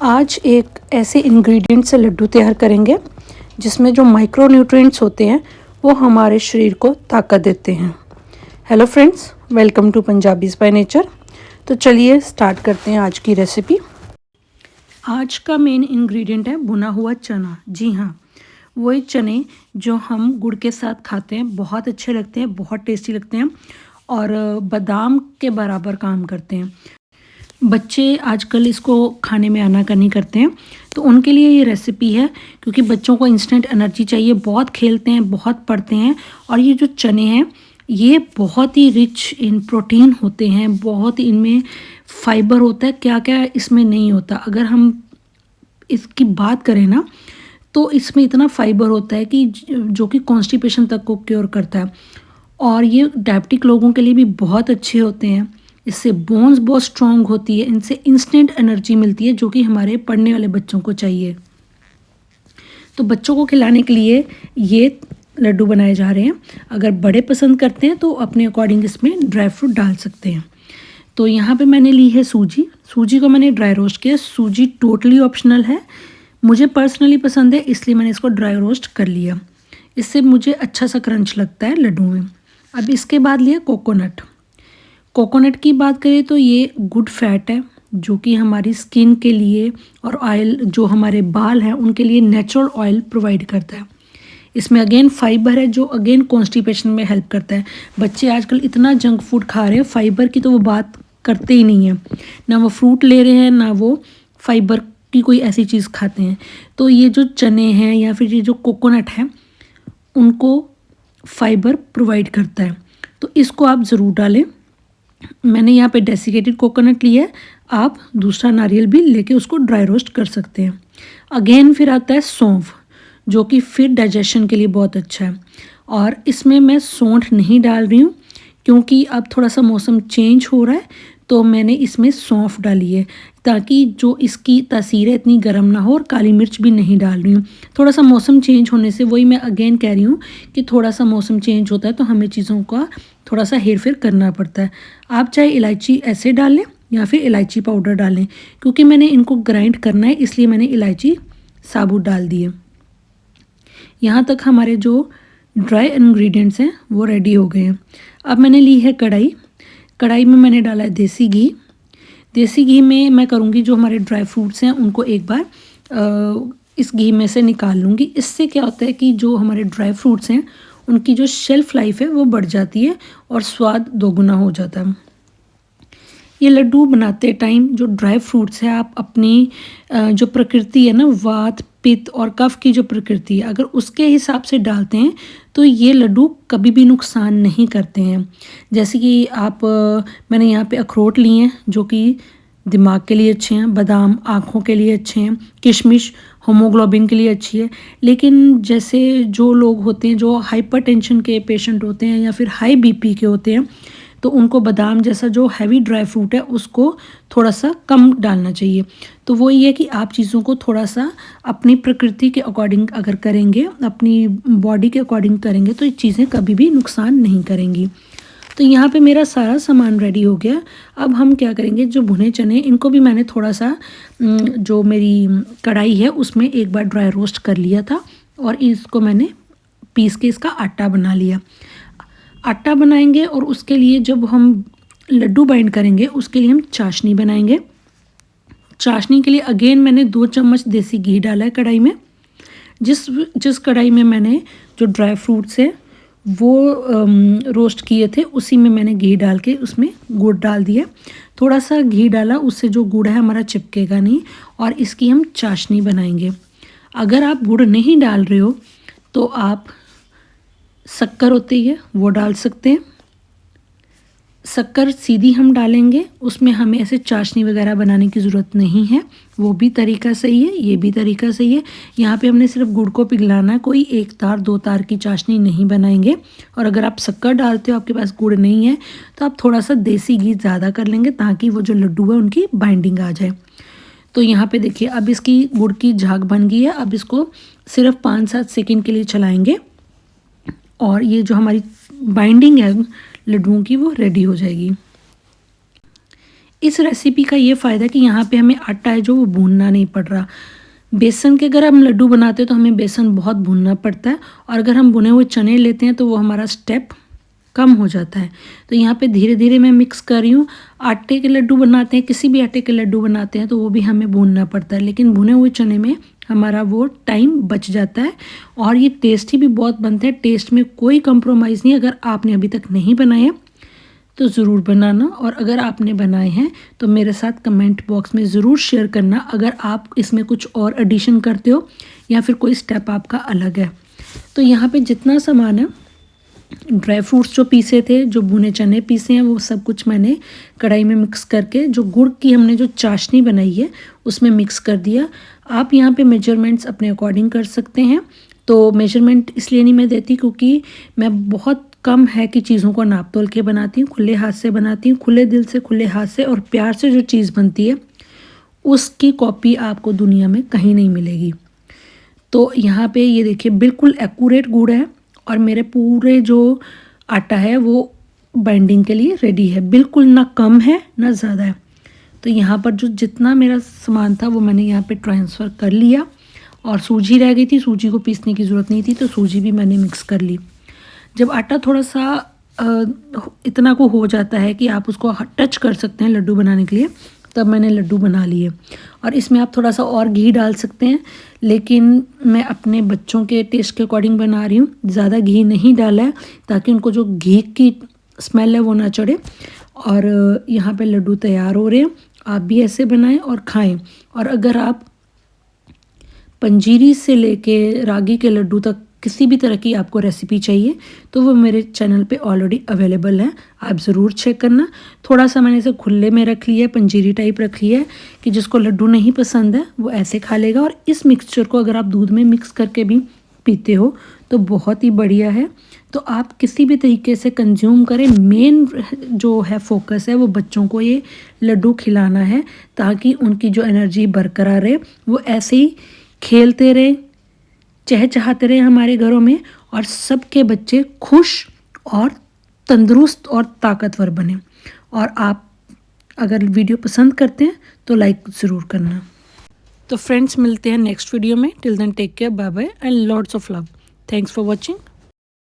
आज एक ऐसे इंग्रेडिएंट से लड्डू तैयार करेंगे जिसमें जो माइक्रो न्यूट्रिएंट्स होते हैं वो हमारे शरीर को ताकत देते हैं। Hello friends, welcome to Punjabis by nature. तो चलिए स्टार्ट करते हैं आज की रेसिपी। आज का मेन इंग्रेडिएंट है भुना हुआ चना। जी हाँ, वही चने जो हम गुड़ के साथ खाते हैं, बहुत अच्छे लगते हैं, बहुत टेस्टी लगते हैं और बादाम के बराबर काम करते हैं। बच्चे आजकल इसको खाने में आनाकानी करते हैं, तो उनके लिए ये रेसिपी है, क्योंकि बच्चों को इंस्टेंट एनर्जी चाहिए, बहुत खेलते हैं, बहुत पढ़ते हैं। और ये जो चने हैं ये बहुत ही रिच इन प्रोटीन होते हैं, बहुत इनमें फाइबर होता है, क्या क्या इसमें नहीं होता। अगर हम इसकी बात करें ना, तो इसमें इतना फाइबर होता है कि जो कि कॉन्स्टिपेशन तक को क्योर करता है। और ये डायबिटिक लोगों के लिए भी बहुत अच्छे होते हैं। इससे बोन्स बहुत स्ट्रॉन्ग होती है, इनसे इंस्टेंट एनर्जी मिलती है, जो कि हमारे पढ़ने वाले बच्चों को चाहिए। तो बच्चों को खिलाने के लिए ये लड्डू बनाए जा रहे हैं। अगर बड़े पसंद करते हैं तो अपने अकॉर्डिंग इसमें ड्राई फ्रूट डाल सकते हैं। तो यहाँ पे मैंने ली है सूजी को मैंने ड्राई रोस्ट किया। सूजी टोटली ऑप्शनल है, मुझे पर्सनली पसंद है इसलिए मैंने इसको ड्राई रोस्ट कर लिया। इससे मुझे अच्छा सा क्रंच लगता है लड्डू में। अब इसके बाद लिया कोकोनट की बात करें तो ये गुड फैट है, जो कि हमारी स्किन के लिए और ऑयल, जो हमारे बाल हैं उनके लिए नेचुरल ऑयल प्रोवाइड करता है। इसमें अगेन फाइबर है, जो अगेन कॉन्स्टिपेशन में हेल्प करता है। बच्चे आजकल इतना जंक फूड खा रहे हैं, फाइबर की तो वो बात करते ही नहीं है, ना वो फ्रूट ले रहे हैं, ना वो फाइबर की कोई ऐसी चीज़ खाते हैं। तो ये जो चने हैं या फिर ये जो कोकोनट है, उनको फाइबर प्रोवाइड करता है, तो इसको आप ज़रूर डालें। मैंने यहाँ पे डेसिकेटेड कोकोनट लिया है, आप दूसरा नारियल भी लेके उसको ड्राई रोस्ट कर सकते हैं। अगेन फिर आता है सौंफ, जो कि फिर डाइजेशन के लिए बहुत अच्छा है। और इसमें मैं सौंठ नहीं डाल रही हूँ, क्योंकि अब थोड़ा सा मौसम चेंज हो रहा है, तो मैंने इसमें सौंफ डाली है, ताकि जो इसकी तासीर है इतनी गर्म ना हो। और काली मिर्च भी नहीं डाल रही हूँ, थोड़ा सा मौसम चेंज होने से, वही मैं अगेन कह रही हूँ कि थोड़ा सा मौसम चेंज होता है तो हमें चीज़ों का थोड़ा सा हेर फेर करना पड़ता है। आप चाहे इलायची ऐसे डाल लें या फिर इलायची पाउडर डालें, क्योंकि मैंने इनको ग्राइंड करना है इसलिए मैंने इलायची साबुत डाल दी है। यहाँ तक हमारे जो ड्राई इंग्रेडिएंट्स हैं वो रेडी हो गए हैं। अब मैंने ली है कढ़ाई में मैंने डाला है देसी घी में मैं करूँगी, जो हमारे ड्राई फ्रूट्स हैं उनको एक बार इस घी में से निकाल लूँगी। इससे क्या होता है कि जो हमारे ड्राई फ्रूट्स हैं उनकी जो शेल्फ़ लाइफ है वो बढ़ जाती है और स्वाद दोगुना हो जाता है। ये लड्डू बनाते टाइम जो ड्राई फ्रूट्स है, आप अपनी जो प्रकृति है ना, वात पित्त और कफ की जो प्रकृति है, अगर उसके हिसाब से डालते हैं तो ये लड्डू कभी भी नुकसान नहीं करते हैं। जैसे कि मैंने यहाँ पे अखरोट लिए हैं, जो कि दिमाग के लिए अच्छे हैं, बादाम आँखों के लिए अच्छे हैं, किशमिश होमोग्लोबिन के लिए अच्छी है। लेकिन जैसे जो लोग होते हैं जो हाइपरटेंशन के पेशेंट होते हैं या फिर हाई बीपी के होते हैं, तो उनको बादाम जैसा जो हैवी ड्राई फ्रूट है उसको थोड़ा सा कम डालना चाहिए। तो वो ये है कि आप चीज़ों को थोड़ा सा अपनी प्रकृति के अकॉर्डिंग अगर करेंगे, अपनी बॉडी के अकॉर्डिंग करेंगे, तो ये चीज़ें कभी भी नुकसान नहीं करेंगी। तो यहाँ पे मेरा सारा सामान रेडी हो गया। अब हम क्या करेंगे, जो भुने चने इनको भी मैंने थोड़ा सा जो मेरी कढ़ाई है उसमें एक बार ड्राई रोस्ट कर लिया था, और इसको मैंने पीस के इसका आटा बना लिया। आटा बनाएंगे और उसके लिए जब हम लड्डू बाइंड करेंगे उसके लिए हम चाशनी बनाएंगे। चाशनी के लिए अगेन मैंने 2 चम्मच देसी घी डाला है कढ़ाई में। जिस कढ़ाई में मैंने जो ड्राई फ्रूट्स है वो रोस्ट किए थे, उसी में मैंने घी डाल के उसमें गुड़ डाल दिया। थोड़ा सा घी डाला, उससे जो गुड़ है हमारा चिपकेगा नहीं, और इसकी हम चाशनी बनाएंगे। अगर आप गुड़ नहीं डाल रहे हो तो आप शक्कर होती है वो डाल सकते हैं। शक्कर सीधी हम डालेंगे, उसमें हमें ऐसे चाशनी वगैरह बनाने की ज़रूरत नहीं है। वो भी तरीका सही है, ये भी तरीका सही है। यहाँ पे हमने सिर्फ गुड़ को पिघलाना है, कोई 1 तार 2 तार की चाशनी नहीं बनाएंगे। और अगर आप शक्कर डालते हो, आपके पास गुड़ नहीं है, तो आप थोड़ा सा देसी घी ज़्यादा कर लेंगे, ताकि वो जो लड्डू है उनकी बाइंडिंग आ जाए। तो यहाँ पे देखिए, अब इसकी गुड़ की झाग बन गई है। अब इसको सिर्फ 5-7 सेकेंड के लिए चलाएँगे और ये जो हमारी बाइंडिंग है लड्डुओं की वो रेडी हो जाएगी। इस रेसिपी का ये फ़ायदा कि यहाँ पे हमें आटा है जो वो भूनना नहीं पड़ रहा। बेसन के अगर हम लड्डू बनाते हैं तो हमें बेसन बहुत भूनना पड़ता है, और अगर हम भुने हुए चने लेते हैं तो वो हमारा स्टेप कम हो जाता है। तो यहाँ पे धीरे धीरे मैं मिक्स कर रही हूँ। आटे के लड्डू बनाते हैं, किसी भी आटे के लड्डू बनाते हैं तो वो भी हमें भूनना पड़ता है, लेकिन भुने हुए चने में हमारा वो टाइम बच जाता है और ये टेस्टी भी बहुत बनते हैं। टेस्ट में कोई कंप्रोमाइज़ नहीं। अगर आपने अभी तक नहीं बनाए तो ज़रूर बनाना, और अगर आपने बनाए हैं तो मेरे साथ कमेंट बॉक्स में ज़रूर शेयर करना अगर आप इसमें कुछ और एडिशन करते हो या फिर कोई स्टेप आपका अलग है। तो यहाँ पे जितना सामान है, ड्राई फ्रूट्स जो पीसे थे, जो भुने चने पीसे हैं, वो सब कुछ मैंने कढ़ाई में मिक्स करके जो गुड़ की हमने जो चाशनी बनाई है उसमें मिक्स कर दिया। आप यहाँ पे मेजरमेंट्स अपने अकॉर्डिंग कर सकते हैं। तो मेजरमेंट इसलिए नहीं मैं देती क्योंकि मैं बहुत कम है कि चीज़ों को नाप तोल के बनाती हूँ, खुले हाथ से बनाती हूँ। खुले दिल से, खुले हाथ से और प्यार से जो चीज़ बनती है उसकी कॉपी आपको दुनिया में कहीं नहीं मिलेगी। तो यहाँ पे ये देखिए बिल्कुल एक्यूरेट गुड़ है और मेरे पूरे जो आटा है वो बाइंडिंग के लिए रेडी है। बिल्कुल ना कम है ना ज़्यादा है। तो यहाँ पर जो जितना मेरा सामान था वो मैंने यहाँ पे ट्रांसफ़र कर लिया, और सूजी रह गई थी, सूजी को पीसने की ज़रूरत नहीं थी तो सूजी भी मैंने मिक्स कर ली। जब आटा थोड़ा सा इतना को हो जाता है कि आप उसको टच कर सकते हैं लड्डू बनाने के लिए, तब मैंने लड्डू बना लिए। और इसमें आप थोड़ा सा और घी डाल सकते हैं, लेकिन मैं अपने बच्चों के टेस्ट के अकॉर्डिंग बना रही हूँ। ज़्यादा घी नहीं डाला है ताकि उनको जो घी की स्मेल है वो ना चढ़े। और यहाँ पे लड्डू तैयार हो रहे हैं। आप भी ऐसे बनाएं और खाएं। और अगर आप पंजीरी से लेके रागी के लड्डू तक किसी भी तरह की आपको रेसिपी चाहिए तो वो मेरे चैनल पे ऑलरेडी अवेलेबल है, आप ज़रूर चेक करना। थोड़ा सा मैंने इसे खुले में रख लिया है, पंजीरी टाइप रख लिया है कि जिसको लड्डू नहीं पसंद है वो ऐसे खा लेगा। और इस मिक्सचर को अगर आप दूध में मिक्स करके भी पीते हो तो बहुत ही बढ़िया है। तो आप किसी भी तरीके से कंज्यूम करें, मेन जो है फोकस है वो बच्चों को ये लड्डू खिलाना है ताकि उनकी जो एनर्जी बरकरार रहे, वो ऐसे ही खेलते रहे, चहचहाते रहे हमारे घरों में, और सबके बच्चे खुश और तंदुरुस्त और ताकतवर बने। और आप अगर वीडियो पसंद करते हैं तो लाइक ज़रूर करना। तो फ्रेंड्स, मिलते हैं नेक्स्ट वीडियो में। Till then take care, bye bye and lots of love. Thanks for watching.